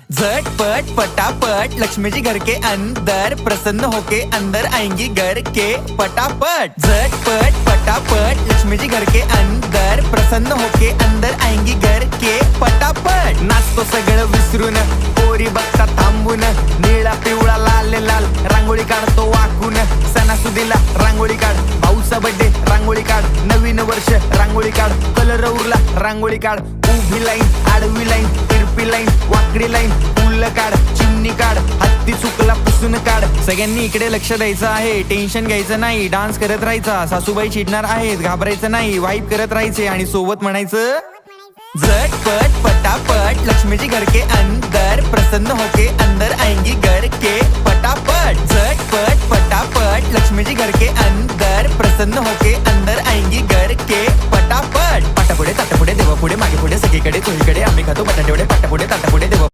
झटपट पटापट लक्ष्मी जी घर के अंदर प्रसन्न होके अंदर आएंगी घर के पटापट। झटपट पटापट लक्ष्मी जी घर के अंदर प्रसन्न होके अंदर आएंगी घर के पटापट। नाचतो सगळं विसरून पोरी बघता थांबून, निळा पिवळा लाल लाल रांगोळी काढतो वाकून। सणासुदीला रांगोळी काढ, भाऊचा बर्थडे रांगोळी काढ, नवीन वर्ष रांगोळी काढ, कलर उरला रांगोळी काढ। उभी लाईन, आडवी लाईन, तिरपी लाईन, वाकडी लाईन, फुल काढ, चिमणी काढ, हत्ती चुकला पुसून काढ। सगळ्यांनी इकडे लक्ष द्यायचं आहे, टेन्शन घ्यायचं नाही, डान्स करत राहायचा। सासूबाई चिडणार आहेत, घाबरायचं नाही, वाईप करत राहायचे आणि सोबत म्हणायचं झटपट पटापट लक्ष्मी जी घर के अंदर प्रसन्न होके अंदर आएंगी घर के पटापट। झटपट पटापट लक्ष्मी जी घर के अंदर प्रसन्न होके अंदर आएंगी घर के पटापट। पाटापुढे ताटापुढे देवापुढे मागे पुढे सगळीकडे चोहीकडे आम्ही खातो बटाटेवडे, पाटापुढे ताटापुढे देवा